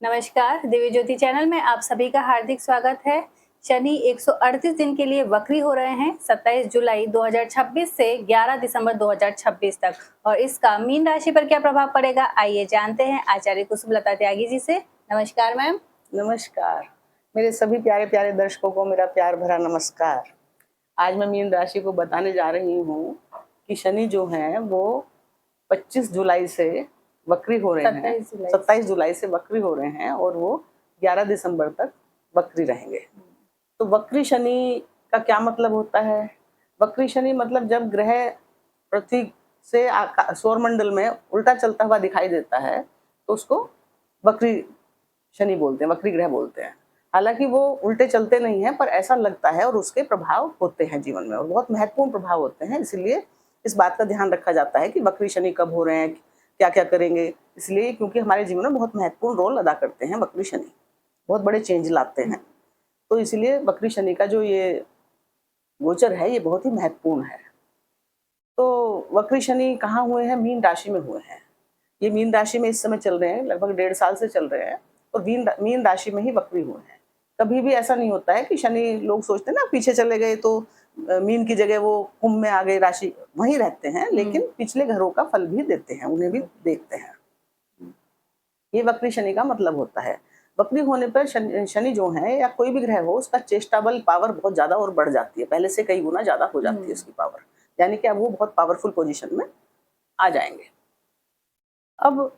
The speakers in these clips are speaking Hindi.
नमस्कार, दिव्य ज्योति चैनल में आप सभी का हार्दिक स्वागत है। शनि 138 दिन के लिए वक्री हो रहे हैं 27 जुलाई 2026 से 11 दिसंबर 2026 तक। और इसका मीन राशि पर क्या प्रभाव पड़ेगा, आइए जानते हैं आचार्य कुसुमलता त्यागी जी से। नमस्कार मैम। नमस्कार। मेरे सभी प्यारे प्यारे दर्शकों को मेरा प्यार भरा नमस्कार। आज मैं मीन राशि को बताने जा रही हूँ कि शनि जो है वो 25 जुलाई से वक्री हो रहे हैं, 27 जुलाई से वक्री हो रहे हैं और वो 11 दिसंबर तक वक्री रहेंगे। तो वक्री शनि का क्या मतलब होता है? वक्री शनि मतलब जब ग्रह पृथ्वी से सौरमंडल में उल्टा चलता हुआ दिखाई देता है तो उसको वक्री शनि बोलते हैं, वक्री ग्रह बोलते हैं। हालांकि वो उल्टे चलते नहीं हैं, पर ऐसा लगता है और उसके प्रभाव होते हैं जीवन में और बहुत महत्वपूर्ण प्रभाव होते हैं। इसलिए इस बात का ध्यान रखा जाता है कि वक्री शनि कब हो रहे हैं, क्या क्या करेंगे। इसलिए क्योंकि हमारे जीवन में बहुत महत्वपूर्ण रोल अदा करते हैं वक्री शनि, बहुत बड़े चेंज लाते हैं। तो इसलिए वक्री शनि का जो ये गोचर है ये बहुत ही महत्वपूर्ण है। तो वक्री शनि कहाँ हुए हैं? मीन राशि में हुए हैं। ये मीन राशि में इस समय चल रहे हैं, लगभग 1.5 साल से चल रहे हैं और मीन राशि में ही वक्री हुए हैं। कभी भी ऐसा नहीं होता है कि शनि, लोग सोचते हैं ना पीछे चले गए तो मीन की जगह वो कुंभ में आ गए, राशि वहीं रहते हैं, लेकिन पिछले घरों का फल भी देते हैं, उन्हें भी देखते हैं। ये वक्री शनि का मतलब होता है। वक्री होने पर शनि जो है या कोई भी ग्रह हो, उसका चेष्टा बल, पावर बहुत ज्यादा और बढ़ जाती है, पहले से कई गुना ज्यादा हो जाती है उसकी पावर, यानी कि अब वो बहुत पावरफुल पोजीशन में आ जाएंगे। अब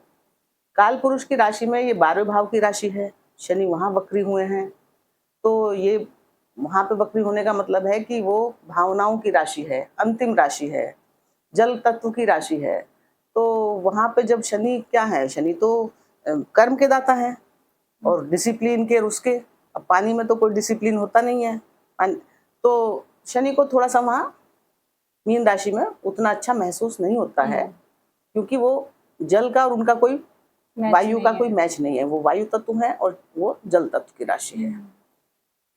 काल पुरुष की राशि में ये 12वें भाव की राशि है, शनि वहां वक्री हुए हैं। तो ये वहां पे वक्री होने का मतलब है कि वो भावनाओं की राशि है, अंतिम राशि है, जल तत्व की राशि है। तो वहां पे जब शनि क्या है, शनि तो कर्म के दाता है और डिसिप्लिन के, उसके अब पानी में तो कोई डिसिप्लिन होता नहीं है। तो शनि को थोड़ा सा वहां मीन राशि में उतना अच्छा महसूस नहीं होता है, क्योंकि वो जल का और उनका कोई वायु का कोई मैच नहीं है। वो वायु तत्व है और वो जल तत्व की राशि है,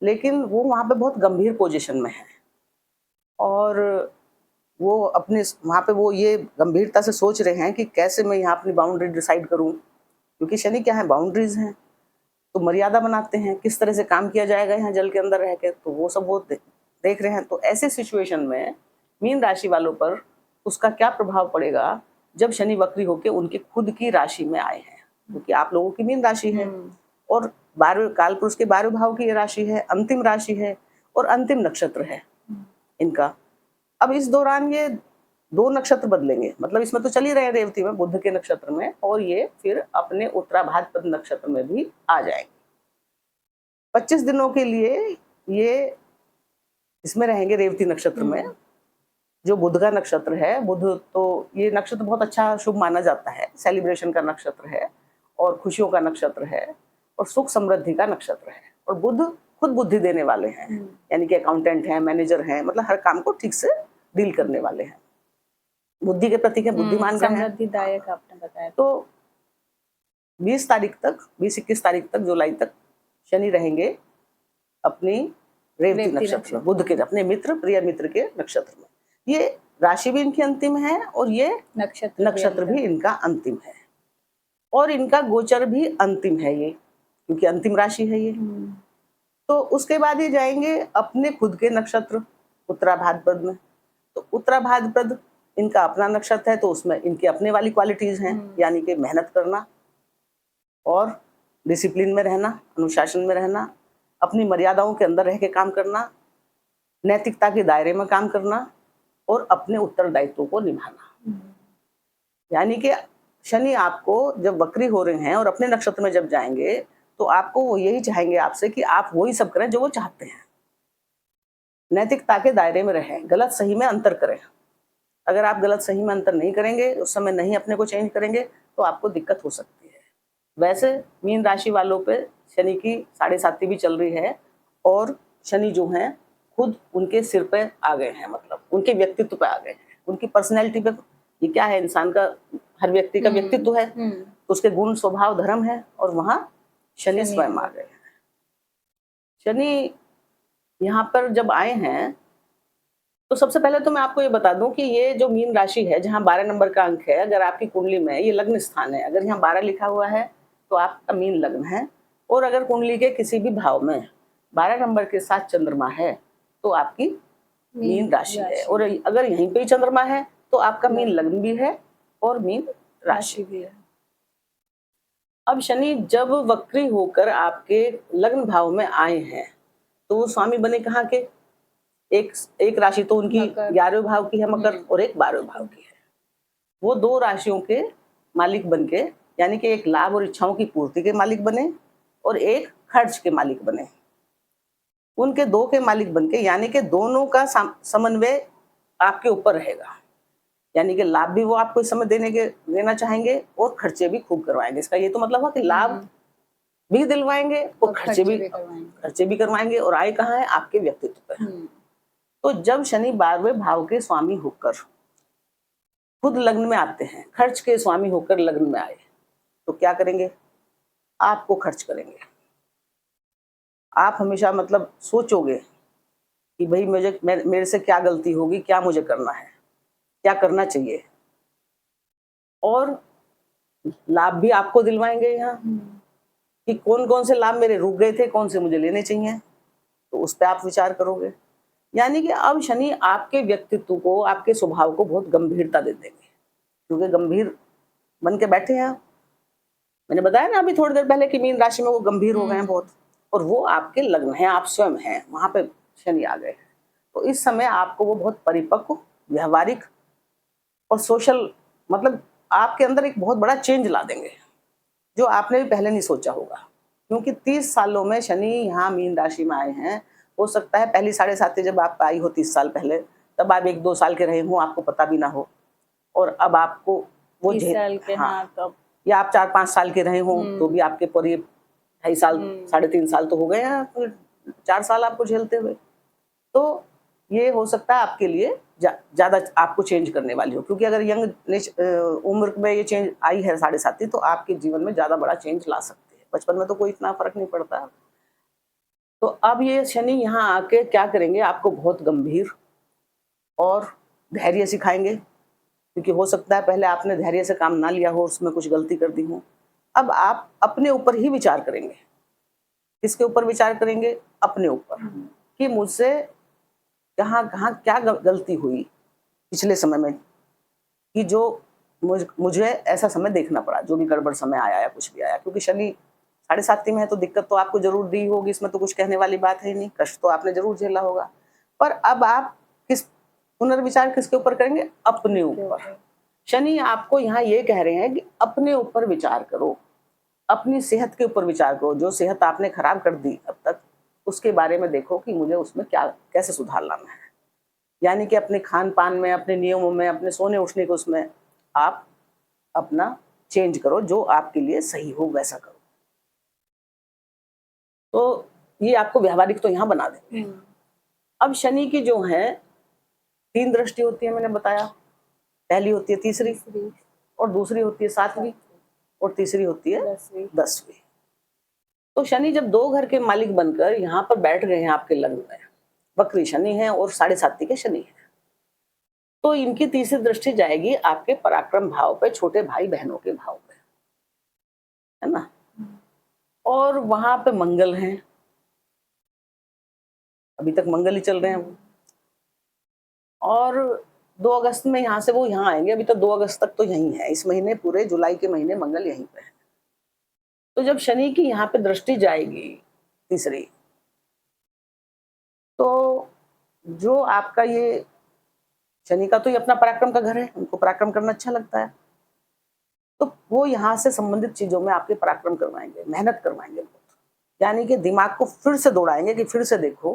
लेकिन वो वहां पे बहुत गंभीर पोजीशन में है और वो अपने वहां पे वो ये गंभीरता से सोच रहे हैं कि कैसे मैं यहाँ अपनी बाउंड्री डिसाइड करूं, क्योंकि शनि क्या है, बाउंड्रीज हैं। तो मर्यादा बनाते हैं, किस तरह से काम किया जाएगा यहाँ जल के अंदर रह के, तो वो सब वो देख रहे हैं। तो ऐसे सिचुएशन में मीन राशि वालों पर उसका क्या प्रभाव पड़ेगा जब शनि वक्री होके उनकी खुद की राशि में आए हैं, क्योंकि आप लोगों की मीन राशि है और 12वें काल पुरुष के 12वें भाव की ये राशि है, अंतिम राशि है और अंतिम नक्षत्र है इनका। अब इस दौरान ये 2 नक्षत्र बदलेंगे, मतलब इसमें तो चल ही रहे रेवती में, बुध के नक्षत्र में, और ये फिर अपने उत्तराभाद्र नक्षत्र में भी आ जाएंगे। 25 दिनों के लिए ये इसमें रहेंगे, रेवती नक्षत्र में, जो बुध का नक्षत्र है। बुध तो ये नक्षत्र बहुत अच्छा शुभ माना जाता है, सेलिब्रेशन का नक्षत्र है और खुशियों का नक्षत्र है और सुख समृद्धि का नक्षत्र है। और बुध खुद बुद्धि देने वाले हैं, यानी कि अकाउंटेंट हैं, मैनेजर हैं, मतलब हर काम को ठीक से डील करने वाले हैं, बुद्धि के प्रतीक है, बुद्धिमान ग्रह हैं। समृद्धिदायक आपने बताया। तो 20 तारीख तक, 20-21 तारीख तक, जुलाई तक शनि रहेंगे अपनी रेवती नक्षत्र, बुध के अपने मित्र, प्रिय मित्र के नक्षत्र में। ये राशि भी इनकी अंतिम है और ये नक्षत्र भी इनका अंतिम है और इनका गोचर भी अंतिम है, ये क्योंकि अंतिम राशि है ये। तो उसके बाद ये जाएंगे अपने खुद के नक्षत्र उत्तराभाद्र में। तो उत्तराभाद्र इनका अपना नक्षत्र है, तो उसमें इनकी अपने वाली क्वालिटीज हैं, यानी कि मेहनत करना और डिसिप्लिन में रहना, अनुशासन में रहना, अपनी मर्यादाओं के अंदर रह के काम करना, नैतिकता के दायरे में काम करना और अपने उत्तरदायित्वों को निभाना। यानी कि शनि आपको जब वक्री हो रहे हैं और अपने नक्षत्र में जब जाएंगे तो आपको वो यही चाहेंगे आपसे कि आप वही सब करें जो वो चाहते हैं, नैतिकता के दायरे में रहें, गलत सही में अंतर करें। अगर आप गलत सही में अंतर नहीं करेंगे, उस समय नहीं अपने को चेंज करेंगे, तो आपको दिक्कत हो सकती है। वैसे मीन राशि वालों पे शनि की 7.5 भी चल रही है और शनि जो है खुद उनके सिर पे आ गए हैं, मतलब उनके व्यक्तित्व पे आ गए हैं, उनकी पर्सनैलिटी पे। ये क्या है, इंसान का, हर व्यक्ति का व्यक्तित्व है, तो उसके गुण, स्वभाव, धर्म है, और वहां शनि स्वयं आ गए हैं। शनि यहाँ पर जब आए हैं तो सबसे पहले तो मैं आपको ये बता दूं कि ये जो मीन राशि है, जहाँ 12 नंबर का अंक है, अगर आपकी कुंडली में ये लग्न स्थान है, अगर यहाँ 12 लिखा हुआ है तो आपका मीन लग्न है। और अगर कुंडली के किसी भी भाव में 12 नंबर के साथ चंद्रमा है तो आपकी मीन राशि है। और अगर यहीं पे ही चंद्रमा है तो आपका मीन लग्न भी है और मीन राशि भी है। अब शनि जब वक्री होकर आपके लग्न भाव में आए हैं तो वो स्वामी बने कहाँ के, एक राशि तो उनकी 11वें भाव की है मकर और एक 12वें भाव की है। वो दो राशियों के मालिक बन के, यानी कि एक लाभ और इच्छाओं की पूर्ति के मालिक बने और एक खर्च के मालिक बने। उनके दो के मालिक बन के, यानी कि दोनों का समन्वय आपके ऊपर रहेगा। यानी कि लाभ भी वो आपको इस समय देना चाहेंगे और खर्चे भी खूब करवाएंगे। इसका ये तो मतलब हुआ कि लाभ भी दिलवाएंगे और खर्चे भी करवाएंगे। और आय कहाँ है, आपके व्यक्तित्व पे। तो जब शनि 12वें भाव के स्वामी होकर खुद लग्न में आते हैं, खर्च के स्वामी होकर लग्न में आए, तो क्या करेंगे, आपको खर्च करेंगे। आप हमेशा मतलब सोचोगे कि भाई मेरे से क्या गलती होगी, क्या मुझे करना है, क्या करना चाहिए। और लाभ भी आपको दिलवाएंगे यहाँ कि कौन कौन से लाभ मेरे रुक गए थे, कौन से मुझे लेने चाहिए, तो उस पर आप विचार करोगे। यानी कि अब शनि आपके व्यक्तित्व को, आपके स्वभाव को बहुत गंभीरता दे देंगे, क्योंकि गंभीर बन के बैठे हैं। मैंने बताया ना अभी थोड़ी देर पहले कि मीन राशि में वो गंभीर हो गए हैं बहुत, और वो आपके लग्न हैं, आप स्वयं हैं, वहां पे शनि आ गए। तो इस समय आपको वो बहुत परिपक्व, व्यवहारिक और सोशल, मतलब आपके अंदर एक बहुत बड़ा चेंज ला देंगे जो आपने भी पहले नहीं सोचा होगा। क्योंकि 30 सालों में शनि यहाँ मीन राशि में आए हैं। हो सकता है पहली 7.5 जब आप आई हो 30 साल पहले, तब आप 1-2 साल के रहे हो, आपको पता भी ना हो, और अब आपको वो 30 साल के, हाँ, तब या आप 4-5 साल के रहे हो तो भी आपके पर ये 2.5 साल 3.5 साल तो हो गए हैं, 4 साल आपको झेलते हुए। तो ये हो सकता है आपके लिए ज्यादा आपको चेंज करने वाली हो, क्योंकि अगर यंग उम्र में ये चेंज आई है 7.5 तो आपके जीवन में ज्यादा बड़ा चेंज ला सकती है। बचपन में तो कोई इतना फर्क नहीं पड़ता। तो अब ये शनि यहाँ आके क्या करेंगे, आपको बहुत गंभीर और धैर्य सिखाएंगे, क्योंकि हो सकता है पहले आपने धैर्य से काम ना लिया हो, उसमें कुछ गलती कर दी हो। अब आप अपने ऊपर ही विचार करेंगे। किसके ऊपर विचार करेंगे, अपने ऊपर, कि मुझसे कहाँ कहाँ क्या गलती हुई पिछले समय में, कि जो मुझे ऐसा समय देखना पड़ा, जो भी गड़बड़ समय आया या कुछ भी आया। क्योंकि शनि 7.5 में है तो दिक्कत तो आपको जरूर दी होगी, इसमें तो कुछ कहने वाली बात है ही नहीं, कष्ट तो आपने जरूर झेला होगा। पर अब आप पुनर्विचार किसके ऊपर करेंगे, अपने ऊपर। शनि आपको यहाँ ये कह रहे हैं कि अपने ऊपर विचार करो, अपनी सेहत के ऊपर विचार करो। जो सेहत आपने खराब कर दी अब तक, उसके बारे में देखो कि मुझे उसमें क्या कैसे सुधार लाना है। यानी कि अपने खान पान में, अपने नियमों में, अपने सोने उठने को, उसमें आप अपना चेंज करो, जो आपके लिए सही हो वैसा करो। तो ये आपको व्यवहारिक तो यहाँ बना देंगे। अब शनि की जो है 3 दृष्टि होती है, मैंने बताया। पहली होती है तीसरी, और दूसरी होती है 7वीं, और तीसरी होती है 10वीं। तो शनि जब 2 घर के मालिक बनकर यहाँ पर बैठ गए हैं आपके लग्न में, वक्री शनि है और 7.5 के शनि है, तो इनकी तीसरी दृष्टि जाएगी आपके पराक्रम भाव पे, छोटे भाई बहनों के भाव पे, है ना। और वहां पे मंगल हैं, अभी तक मंगल ही चल रहे हैं वो। और 2 अगस्त में यहाँ से वो यहाँ आएंगे। अभी तक 2 अगस्त तक तो यहीं है, इस महीने, पूरे जुलाई के महीने मंगल यहीं पे है। तो जब शनि की यहाँ पे दृष्टि जाएगी तीसरी, तो जो आपका ये शनि का तो ये अपना पराक्रम का घर है, उनको पराक्रम करना अच्छा लगता है, तो वो यहाँ से संबंधित चीजों में आपके पराक्रम करवाएंगे, मेहनत करवाएंगे बहुत। यानी कि दिमाग को फिर से दौड़ाएंगे कि फिर से देखो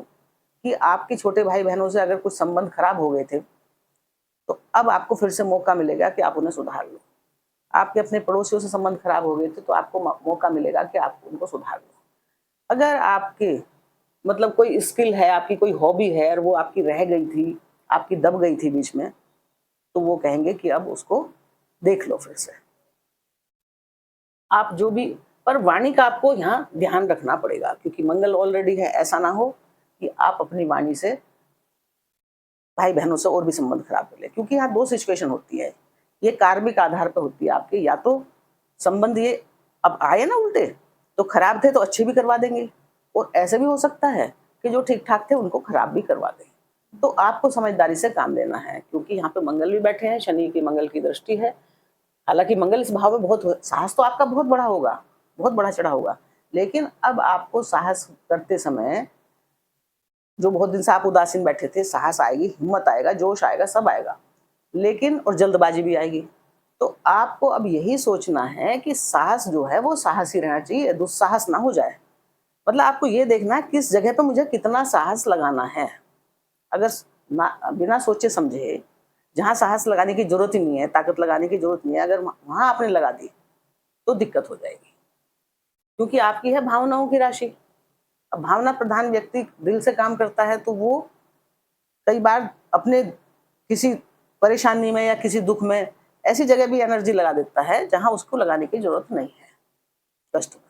कि आपके छोटे भाई बहनों से अगर कुछ संबंध खराब हो गए थे, तो अब आपको फिर से मौका मिलेगा कि आप उन्हें सुधार लो। आपके अपने पड़ोसियों से संबंध खराब हो गए थे, तो आपको मौका मिलेगा कि आप उनको सुधार लो। अगर आपके मतलब कोई स्किल है, आपकी कोई हॉबी है और वो आपकी रह गई थी, आपकी दब गई थी बीच में, तो वो कहेंगे कि अब उसको देख लो फिर से। आप जो भी, पर वाणी का आपको यहाँ ध्यान रखना पड़ेगा, क्योंकि मंगल ऑलरेडी है। ऐसा ना हो कि आप अपनी वाणी से भाई बहनों से और भी संबंध खराब कर ले, क्योंकि यहाँ 2 सिचुएशन होती है। ये कार्मिक आधार पर होती है आपके, या तो संबंध ये अब आए ना उल्टे, तो खराब थे तो अच्छे भी करवा देंगे, और ऐसे भी हो सकता है कि जो ठीक ठाक थे उनको खराब भी करवा दें। तो आपको समझदारी से काम लेना है, क्योंकि यहाँ पे मंगल भी बैठे हैं, शनि की मंगल की दृष्टि है। हालांकि मंगल इस भाव में बहुत साहस तो आपका बहुत बड़ा होगा, बहुत बड़ा चढ़ा होगा, लेकिन अब आपको साहस करते समय जो बहुत दिन से आप उदासीन बैठे थे, साहस आएगी, हिम्मत आएगा, जोश आएगा, सब आएगा, लेकिन और जल्दबाजी भी आएगी। तो आपको अब यही सोचना है कि साहस जो है वो साहस ही रहना चाहिए, दुस्साहस ना हो जाए। मतलब आपको ये देखना है किस जगह पे मुझे कितना साहस लगाना है। अगर बिना सोचे समझे जहाँ साहस लगाने की जरूरत ही नहीं है, ताकत लगाने की जरूरत नहीं है, अगर वहां आपने लगा दी तो दिक्कत हो जाएगी, क्योंकि आपकी है भावनाओं की राशि। अब भावना प्रधान व्यक्ति दिल से काम करता है, तो वो कई बार अपने किसी परेशानी में या किसी दुख में ऐसी जगह भी एनर्जी लगा देता है जहां उसको लगाने की जरूरत नहीं है, कष्ट में।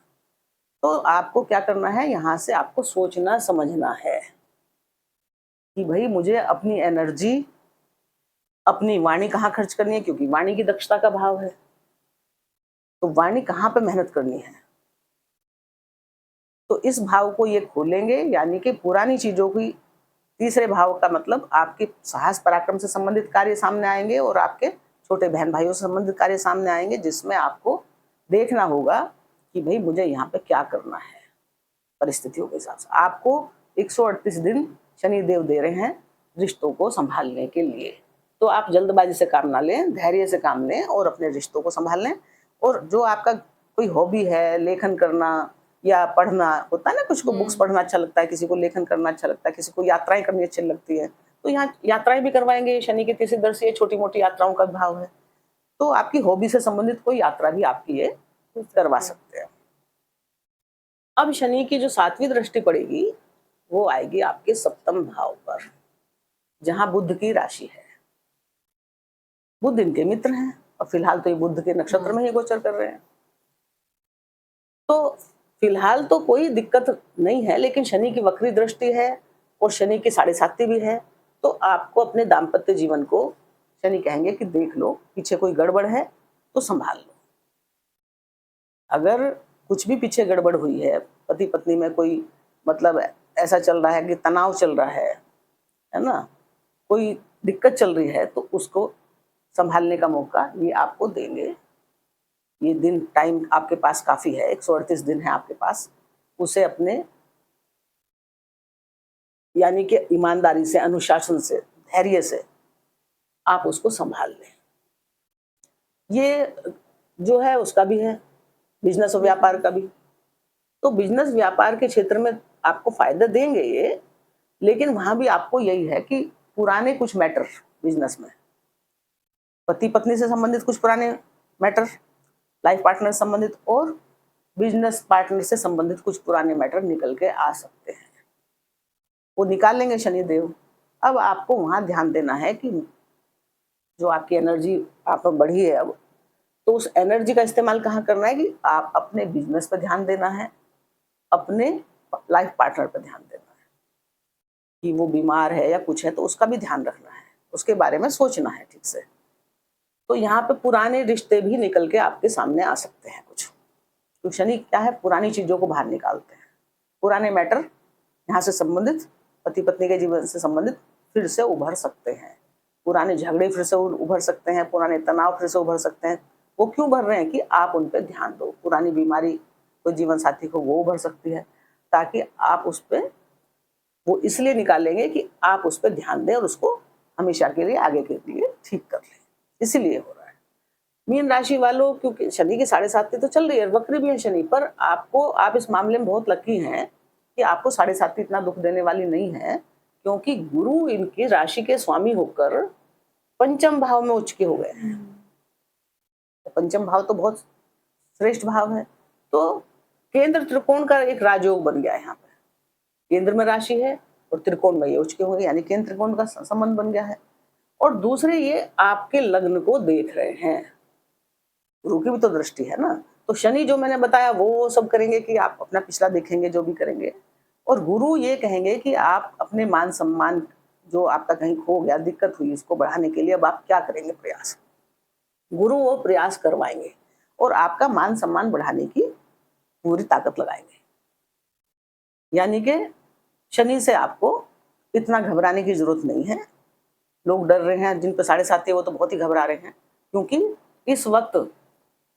तो आपको क्या करना है, यहाँ से आपको सोचना समझना है कि भाई मुझे अपनी एनर्जी, अपनी वाणी कहाँ खर्च करनी है, क्योंकि वाणी की दक्षता का भाव है, तो वाणी कहाँ पे मेहनत करनी है। तो इस भाव को ये खोलेंगे, यानी कि पुरानी चीजों की, तीसरे भाव का मतलब आपके साहस पराक्रम से संबंधित कार्य सामने आएंगे और आपके छोटे बहन भाइयों से संबंधित कार्य सामने आएंगे, जिसमें आपको देखना होगा कि भाई मुझे यहाँ पे क्या करना है। परिस्थितियों के हिसाब से आपको 138 दिन शनि देव दे रहे हैं रिश्तों को संभालने के लिए। तो आप जल्दबाजी से काम ना लें, धैर्य से काम लें और अपने रिश्तों को संभाल लें। और जो आपका कोई हॉबी है, लेखन करना या पढ़ना होता है ना, कुछ को बुक्स पढ़ना अच्छा लगता है, किसी को लेखन करना अच्छा लगता है, किसी को यात्राएं करनी अच्छी लगती है, तो यहाँ यात्राएं भी करवाएंगे। शनि की तीसरी दृष्टि है, छोटी मोटी यात्राओं का भाव है, तो आपकी हॉबी से संबंधित कोई यात्रा भी आपकी ये करवा सकते हैं। अब शनि की जो 7वीं दृष्टि पड़ेगी वो आएगी आपके 7वें भाव पर, जहां बुध की राशि है। बुध इनके मित्र हैं और फिलहाल तो ये बुध के नक्षत्र में ही गोचर कर रहे हैं, तो फिलहाल तो कोई दिक्कत नहीं है, लेकिन शनि की वक्री दृष्टि है और शनि की 7.5 भी है, तो आपको अपने दाम्पत्य जीवन को शनि कहेंगे कि देख लो, पीछे कोई गड़बड़ है तो संभाल लो। अगर कुछ भी पीछे गड़बड़ हुई है, पति पत्नी में कोई मतलब ऐसा चल रहा है कि तनाव चल रहा है ना, कोई दिक्कत चल रही है, तो उसको संभालने का मौका ये आपको देंगे। ये दिन टाइम आपके पास काफी है, 138 दिन है आपके पास, उसे अपने यानी कि ईमानदारी से, अनुशासन से, धैर्य से आप उसको संभाल लें। ये जो है उसका भी है, बिजनेस और व्यापार का भी। तो बिजनेस व्यापार के क्षेत्र में आपको फायदा देंगे ये, लेकिन वहां भी आपको यही है कि पुराने कुछ मैटर बिजनेस में, पति पत्नी से संबंधित कुछ पुराने मैटर, लाइफ पार्टनर से संबंधित और बिजनेस पार्टनर से संबंधित कुछ पुराने मैटर निकल के आ सकते हैं, वो निकाल लेंगे शनिदेव। अब आपको वहां ध्यान देना है कि जो आपकी एनर्जी आप में बढ़ी है अब, तो उस एनर्जी का इस्तेमाल कहाँ करना है कि आप अपने बिजनेस पर ध्यान देना है, अपने लाइफ पार्टनर पर ध्यान देना है, कि वो बीमार है या कुछ है तो उसका भी ध्यान रखना है, उसके बारे में सोचना है ठीक से। तो यहाँ पे पुराने रिश्ते भी निकल के आपके सामने आ सकते हैं कुछ, तो शनि क्या है, पुरानी चीजों को बाहर निकालते हैं। पुराने मैटर यहाँ से संबंधित, पति पत्नी के जीवन से संबंधित फिर से उभर सकते हैं, पुराने झगड़े फिर से उभर सकते हैं, पुराने तनाव फिर से उभर सकते हैं। वो क्यों उभर रहे हैं कि आप उन पर ध्यान दो। पुरानी बीमारी कोई जीवन साथी को वो उभर सकती है, ताकि आप उस पर, वो इसलिए निकालेंगे कि आप उस पर ध्यान दें और उसको हमेशा के लिए आगे के लिए ठीक कर लें, इसीलिए हो रहा है। मीन राशि वालों, क्योंकि शनि की 7.5 तो चल रही है, वक्री भी है शनि, पर आपको, आप इस मामले में बहुत लकी हैं कि आपको 7.5 इतना दुख देने वाली नहीं है, क्योंकि गुरु इनकी राशि के स्वामी होकर पंचम भाव में उच्च के हो गए हैं। पंचम भाव तो बहुत श्रेष्ठ भाव है, तो केंद्र त्रिकोण का एक राजयोग बन गया है। यहाँ पे केंद्र में राशि है और त्रिकोण में ये उच्च के होंगे, यानी केंद्र त्रिकोण का संबंध बन गया है। और दूसरे ये आपके लग्न को देख रहे हैं, गुरु की भी तो दृष्टि है ना। तो शनि जो मैंने बताया वो सब करेंगे कि आप अपना पिछला देखेंगे, जो भी करेंगे, और गुरु ये कहेंगे कि आप अपने मान सम्मान जो आपका कहीं खो गया, दिक्कत हुई, इसको बढ़ाने के लिए अब आप क्या करेंगे, प्रयास। गुरु वो प्रयास करवाएंगे और आपका मान सम्मान बढ़ाने की पूरी ताकत लगाएंगे। यानी कि शनि से आपको इतना घबराने की जरूरत नहीं है। लोग डर रहे हैं, जिन पे 7.5 है वो तो बहुत ही घबरा रहे हैं, क्योंकि इस वक्त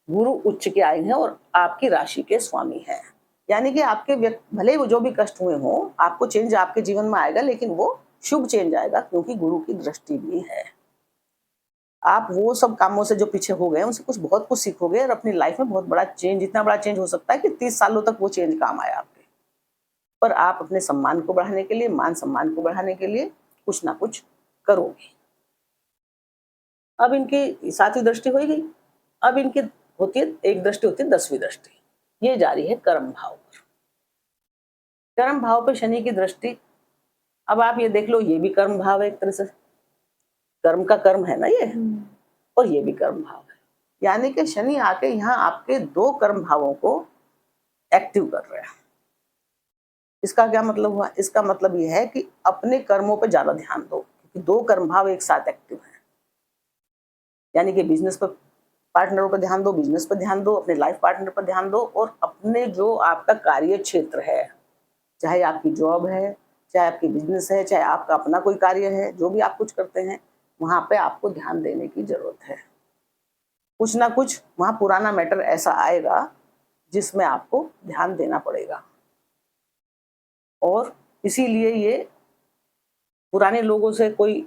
गुरु उच्च के आए हैं और आपकी राशि के स्वामी हैं। यानी कि आपके भले वो जो भी कष्ट हुए हों, आपको चेंज आपके जीवन में आएगा, लेकिन वो शुभ चेंज आएगा, क्योंकि गुरु की दृष्टि भी है। आप वो सब कामों से जो पीछे हो गए उनसे बहुत कुछ सीखोगे और अपनी लाइफ में बहुत बड़ा चेंज, इतना बड़ा चेंज हो सकता है कि 30 सालों तक वो चेंज काम आया आपके। पर आप अपने सम्मान को बढ़ाने के लिए, मान सम्मान को बढ़ाने के लिए कुछ ना कुछ करोगे। अब इनकी 7वीं दृष्टि हो गई। अब इनकी होती है, एक दृष्टि होती है 10वीं दृष्टि, ये जा रही है कर्म भाव पर। कर्म भाव पे शनि की दृष्टि। अब आप ये देख लो, ये भी कर्म भाव है, एक तरह से कर्म का कर्म है ना ये, और ये भी कर्म भाव है। यानी कि शनि आके यहाँ आपके 2 कर्म भावों को एक्टिव कर रहे हैं। इसका क्या मतलब हुआ? इसका मतलब ये है कि अपने कर्मों पे ज्यादा ध्यान दो, क्योंकि 2 कर्म भाव एक साथ एक्टिव हैं। यानी कि बिजनेस पर पार्टनरों पर ध्यान दो, बिजनेस पर ध्यान दो, अपने लाइफ पार्टनर पर ध्यान दो, और अपने जो आपका कार्य क्षेत्र है, चाहे आपकी जॉब है, चाहे आपकी बिजनेस है, चाहे आपका अपना कोई कार्य है, जो भी आप कुछ करते हैं, वहां पे आपको ध्यान देने की जरूरत है। कुछ ना कुछ वहां पुराना मैटर ऐसा आएगा जिसमें आपको ध्यान देना पड़ेगा। और इसीलिए ये पुराने लोगों से, कोई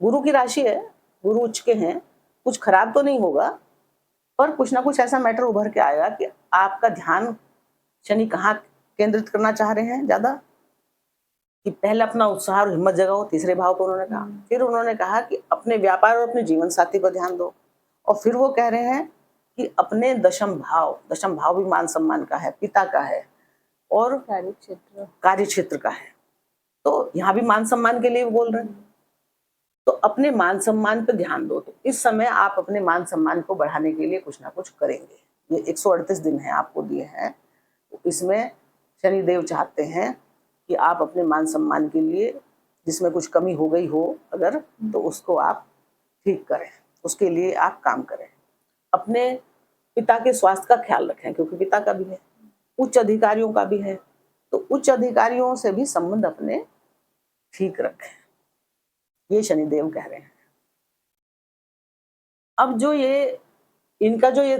गुरु की राशि है, गुरु उच्च के हैं, कुछ खराब तो नहीं होगा, पर कुछ ना कुछ ऐसा मैटर उभर के आएगा कि आपका ध्यान शनि कहाँ केंद्रित करना चाह रहे हैं ज्यादा, कि पहले अपना उत्साह और हिम्मत जगाओ, तीसरे भाव को उन्होंने कहा। फिर उन्होंने कहा कि अपने व्यापार और अपने जीवन साथी पर ध्यान दो, और फिर वो कह रहे हैं कि अपने दशम भाव भी मान सम्मान का है, पिता का है, और कार्य क्षेत्र का है। तो यहाँ भी मान सम्मान के लिए बोल रहे हैं। तो अपने मान सम्मान पे ध्यान दो। तो इस समय आप अपने मान सम्मान को बढ़ाने के लिए कुछ ना कुछ करेंगे। ये 138 दिन है आपको दिए हैं, तो इसमें शनिदेव चाहते हैं कि आप अपने मान सम्मान के लिए, जिसमें कुछ कमी हो गई हो अगर, तो उसको आप ठीक करें, उसके लिए आप काम करें। अपने पिता के स्वास्थ्य का ख्याल रखें, क्योंकि पिता का भी है, उच्च अधिकारियों का भी है, तो उच्च अधिकारियों से भी संबंध अपने ठीक रखें, ये शनिदेव कह रहे हैं। अब जो ये इनका जो ये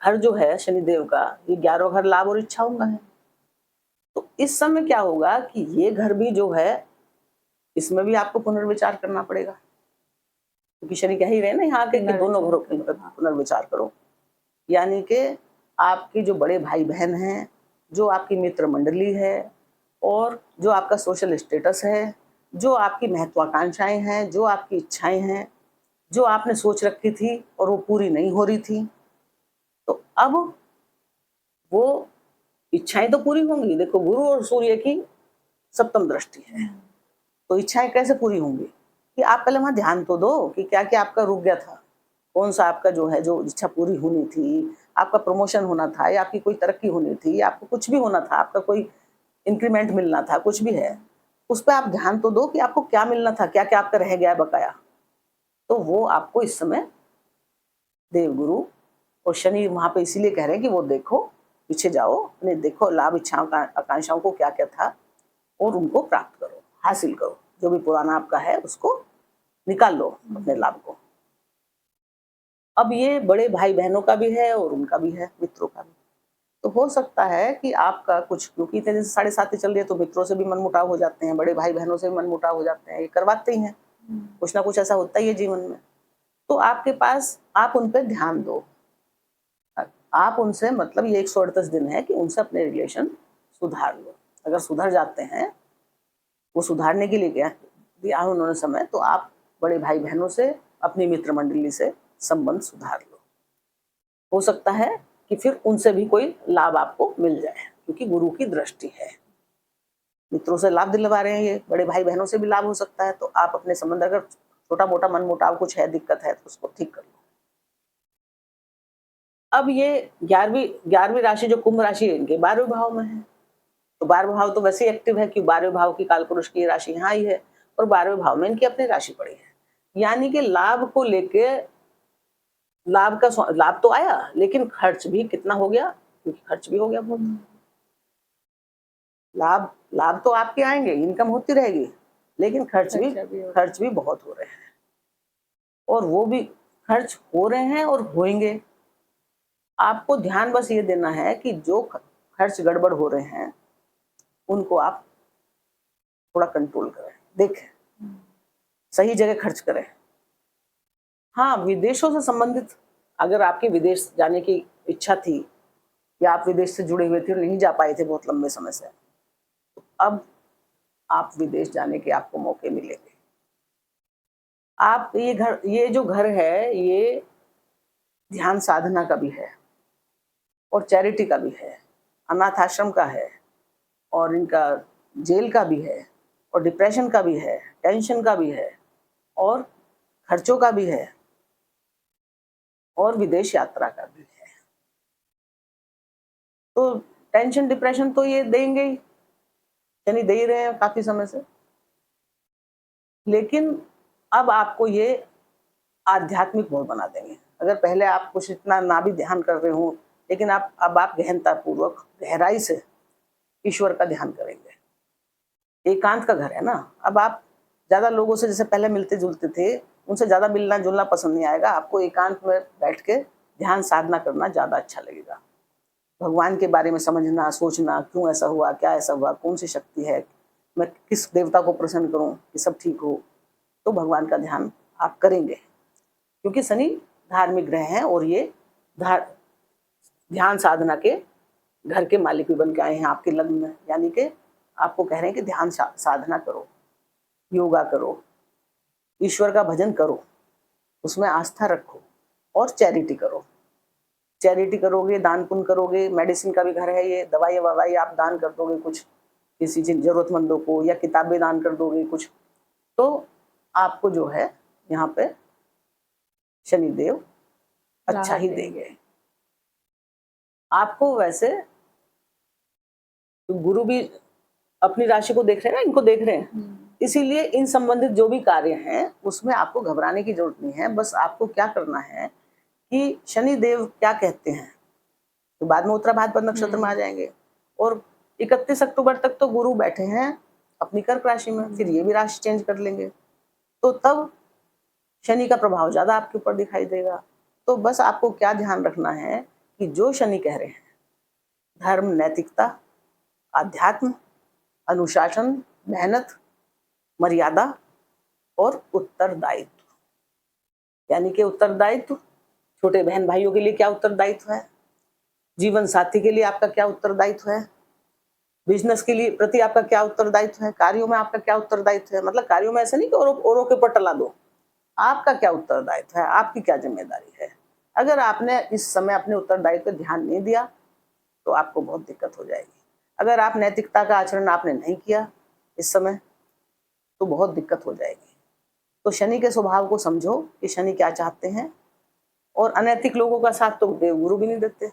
घर जो है शनिदेव का, ये 11वां घर लाभ और इच्छाओं का है। तो इस समय क्या होगा कि ये घर भी जो है, इसमें भी आपको पुनर्विचार करना पड़ेगा, क्योंकि शनि कह ही रहे हैं ना यहाँ के कि दोनों घरों के पुनर्विचार करो। यानी कि आपके जो बड़े भाई बहन हैं, जो आपकी मित्र मंडली है, और जो आपका सोशल स्टेटस है, जो आपकी महत्वाकांक्षाएं हैं, जो आपकी इच्छाएं हैं, जो आपने सोच रखी थी और वो पूरी नहीं हो रही थी, तो अब वो इच्छाएं तो पूरी होंगी। देखो, गुरु और सूर्य की सप्तम दृष्टि है, तो इच्छाएं कैसे पूरी होंगी? कि आप पहले वहां ध्यान तो दो कि क्या क्या आपका रुक गया था, कौन सा आपका जो है, जो इच्छा पूरी होनी थी, आपका प्रमोशन होना था, या आपकी कोई तरक्की होनी थी, या आपको कुछ भी होना था, आपका कोई इंक्रीमेंट मिलना था, कुछ भी है, उस पर आप ध्यान तो दो कि आपको क्या मिलना था, क्या क्या आपका रह गया है बकाया। तो वो आपको इस समय देवगुरु और शनि वहां पे इसीलिए कह रहे हैं कि वो देखो, पीछे जाओ, अपने देखो लाभ इच्छाओं का आकांक्षाओं को क्या क्या था, और उनको प्राप्त करो, हासिल करो। जो भी पुराना आपका है उसको निकाल लो, अपने लाभ को। अब ये बड़े भाई बहनों का भी है और उनका भी है, मित्रों का भी। तो हो सकता है कि आपका कुछ, क्योंकि इतने दिन से 7.5 चल रही है, तो मित्रों से भी मनमुटाव हो जाते हैं, बड़े भाई बहनों से भी मनमुटाव हो जाते हैं, ये करवाते ही हैं, कुछ ना कुछ ऐसा होता ही है जीवन में। तो आपके पास, आप उन पर ध्यान दो, आप उनसे, मतलब ये 138 दिन है कि उनसे अपने रिलेशन सुधार लो। अगर सुधर जाते हैं, वो सुधारने के लिए क्या दिया है उन्होंने समय, तो आप बड़े भाई बहनों से, अपनी मित्र मंडली से संबंध सुधार लो। हो सकता है कि फिर उनसे भी कोई लाभ आपको मिल जाए, क्योंकि गुरु की दृष्टि है। मित्रों से लाभ दिलवा रहे हैं, ये बड़े भाई बहनों से भी लाभ हो सकता है। तो आप अपने संबंध, अगर छोटा मोटा मनमुटाव कुछ है, दिक्कत है, तो उसको ठीक कर लो। अब ये 11वीं राशि जो कुंभ राशि है, इनके 12वें भाव में है। तो 12वां भाव तो वैसे ही एक्टिव है कि 12वें भाव की कालपुरुष की राशि यहाँ ही है, और 12वें भाव में इनकी अपनी राशि पड़ी है। यानी कि लाभ को लेके लाभ तो आया, लेकिन खर्च भी कितना हो गया, क्योंकि खर्च भी हो गया बहुत। लाभ लाभ तो आपके आएंगे, इनकम होती रहेगी, लेकिन खर्च भी बहुत हो रहे हैं, और वो भी खर्च हो रहे हैं और होंगे। आपको ध्यान बस ये देना है कि जो खर्च गड़बड़ हो रहे हैं उनको आप थोड़ा कंट्रोल करें, देखें, सही जगह खर्च करें। हाँ, विदेशों से संबंधित अगर आपकी विदेश जाने की इच्छा थी या आप विदेश से जुड़े हुए थे और नहीं जा पाए थे बहुत लंबे समय से, तो अब आप विदेश जाने के आपको मौके मिलेंगे। आप ये जो घर है, ये ध्यान साधना का भी है और चैरिटी का भी है, अनाथ आश्रम का है, और इनका जेल का भी है, और डिप्रेशन का भी है, टेंशन का भी है, और खर्चों का भी है, और विदेश यात्रा का भी है। तो टेंशन डिप्रेशन तो ये देंगे ही, यानी दे ही रहे हैं काफी समय से, लेकिन अब आपको ये आध्यात्मिक मोड बना देंगे। अगर पहले आप कुछ इतना ना भी ध्यान कर रहे हो, लेकिन अब आप गहनता पूर्वक गहराई से ईश्वर का ध्यान करेंगे। एकांत का घर है ना, अब आप ज्यादा लोगों से जैसे पहले मिलते जुलते थे, उनसे ज्यादा मिलना जुलना पसंद नहीं आएगा। आपको एकांत में बैठ के ध्यान साधना करना ज्यादा अच्छा लगेगा। भगवान के बारे में समझना, सोचना, क्यों ऐसा हुआ, क्या ऐसा हुआ, कौन सी शक्ति है, मैं किस देवता को प्रसन्न करूं कि सब ठीक हो, तो भगवान का ध्यान आप करेंगे। क्योंकि शनि धार्मिक ग्रह हैं और ये ध्यान साधना के घर के मालिक भी बन के आए हैं आपके लग्न में, यानी कि आपको कह रहे हैं कि ध्यान साधना करो, योगा करो, ईश्वर का भजन करो, उसमें आस्था रखो, और चैरिटी करो। चैरिटी करोगे, दान पुण्य करोगे, मेडिसिन का भी घर है ये, दवाई ववाई आप दान कर दोगे कुछ किसी जरूरतमंदों को, या किताबें दान कर दोगे कुछ, तो आपको जो है यहाँ पे शनिदेव अच्छा ही देंगे। आपको वैसे गुरु भी अपनी राशि को देख रहे हैं ना, इनको देख रहे हैं, इसीलिए इन संबंधित जो भी कार्य हैं उसमें आपको घबराने की जरूरत नहीं है। बस आपको क्या करना है कि शनिदेव क्या कहते हैं, तो बाद में उत्तराभाद्र पद नक्षत्र में आ जाएंगे, और 31 अक्टूबर तक तो गुरु बैठे हैं अपनी कर्क राशि में, फिर ये भी राशि चेंज कर लेंगे, तो तब शनि का प्रभाव ज्यादा आपके ऊपर दिखाई देगा। तो बस आपको क्या ध्यान रखना है कि जो शनि कह रहे हैं, धर्म, नैतिकता, आध्यात्म, अनुशासन, मेहनत, मर्यादा और उत्तरदायित्व, यानी कि उत्तरदायित्व, छोटे बहन भाइयों के लिए क्या उत्तरदायित्व है, जीवन साथी के लिए आपका क्या उत्तरदायित्व है, बिजनेस के लिए प्रति आपका क्या उत्तरदायित्व है, कार्यों में आपका क्या उत्तरदायित्व है। मतलब कार्यों में ऐसे नहीं कि औरों के ऊपर टला दो, आपका क्या उत्तरदायित्व है, आपकी क्या जिम्मेदारी है। अगर आपने इस समय अपने उत्तरदायित्व पर ध्यान नहीं दिया तो आपको बहुत दिक्कत हो जाएगी। अगर आप नैतिकता का आचरण आपने नहीं किया इस समय तो बहुत दिक्कत हो जाएगी। तो शनि के स्वभाव को समझो कि शनि क्या चाहते हैं, और अनैतिक लोगों का साथ तो देवगुरु भी नहीं देते।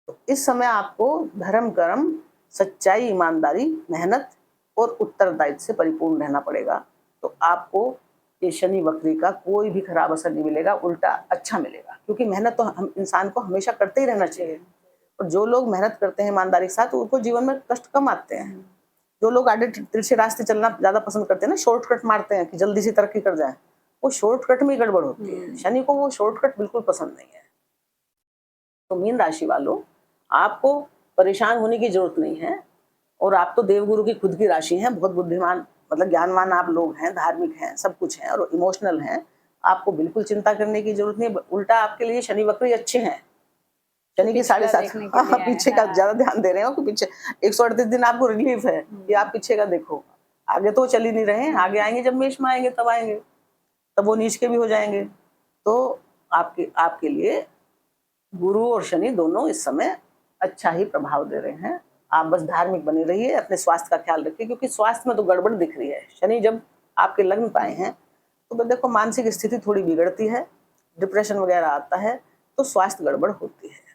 तो इस समय आपको धर्म, कर्म, सच्चाई, ईमानदारी, मेहनत और उत्तरदायित्व से परिपूर्ण रहना पड़ेगा। तो आपको ये शनि वक्री का कोई भी खराब असर नहीं मिलेगा, उल्टा अच्छा मिलेगा। क्योंकि मेहनत तो हम इंसान को हमेशा करते ही रहना चाहिए, और जो लोग मेहनत करते हैं ईमानदारी के साथ, उनको जीवन में कष्ट कम आते हैं। जो लोग आड़े तिरछे रास्ते चलना ज्यादा पसंद करते हैं ना, शॉर्टकट मारते हैं कि जल्दी से तरक्की कर जाए, वो शॉर्टकट में गड़बड़ होती है। शनि को वो शॉर्टकट बिल्कुल पसंद नहीं है। तो मीन राशि वालों, आपको परेशान होने की जरूरत नहीं है, और आप तो देवगुरु की खुद की राशि हैं, बहुत बुद्धिमान, मतलब ज्ञानवान आप लोग हैं, धार्मिक हैं, सब कुछ हैं और इमोशनल हैं। आपको बिल्कुल चिंता करने की जरूरत नहीं, उल्टा आपके लिए शनि वक्री अच्छे हैं। शनि की 7.5, हाँ, पीछे का ज्यादा ध्यान दे रहे हो कि पीछे 138 दिन आपको रिलीफ है कि आप पीछे का देखो। आगे तो चल ही नहीं रहे हैं, आगे आएंगे जब मेष में आएंगे तब आएंगे, तब वो नीच के भी हो जाएंगे। तो आपके लिए गुरु और शनि दोनों इस समय अच्छा ही प्रभाव दे रहे हैं। आप बस धार्मिक बने रहिए, अपने स्वास्थ्य का ख्याल रखिए, क्योंकि स्वास्थ्य में तो गड़बड़ दिख रही है। शनि जब आपके लग्न पाए हैं तो देखो मानसिक स्थिति थोड़ी बिगड़ती है, डिप्रेशन वगैरह आता है, तो स्वास्थ्य गड़बड़ होती है।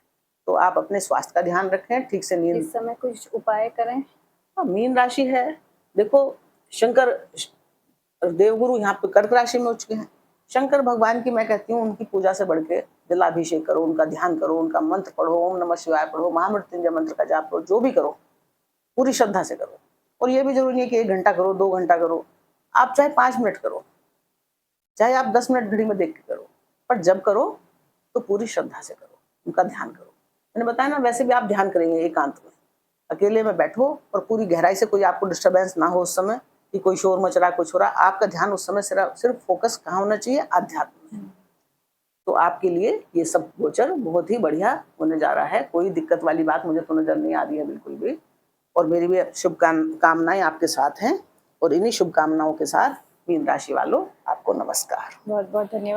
तो आप अपने स्वास्थ्य का ध्यान रखें, ठीक से नींद, इस समय कुछ उपाय करें। हाँ, मीन राशि है, देखो शंकर देवगुरु यहाँ पे कर्क राशि में उठ गए हैं, शंकर भगवान की मैं कहती हूँ उनकी पूजा से बढ़ के जलाभिषेक करो, उनका ध्यान करो, उनका मंत्र पढ़ो, ओम नमः शिवाय पढ़ो, महामृत्युंजय मंत्र का जाप करो, जो भी करो पूरी श्रद्धा से करो। और ये भी जरूरी नहीं है कि 1 घंटा करो, 2 घंटा करो, आप चाहे 5 मिनट करो, चाहे आप 10 मिनट घड़ी में देख के करो, पर जब करो तो पूरी श्रद्धा से करो, उनका ध्यान करो। मैंने बताया ना, वैसे भी आप ध्यान करेंगे एकांत में, अकेले में बैठो और पूरी गहराई से, कोई आपको डिस्टर्बेंस ना हो उस समय कि कोई शोर मच रहा, कुछ हो रहा, आपका ध्यान उस समय सिर्फ फोकस कहाँ होना चाहिए, आध्यात्म में। तो आपके लिए ये सब गोचर बहुत ही बढ़िया होने जा रहा है, कोई दिक्कत वाली बात मुझे तो नजर नहीं आ रही है बिल्कुल भी। और मेरी भी शुभकामनाएं आपके साथ हैं, और इन्हीं शुभकामनाओं के साथ मीन राशि वालों आपको नमस्कार। बहुत बहुत धन्यवाद।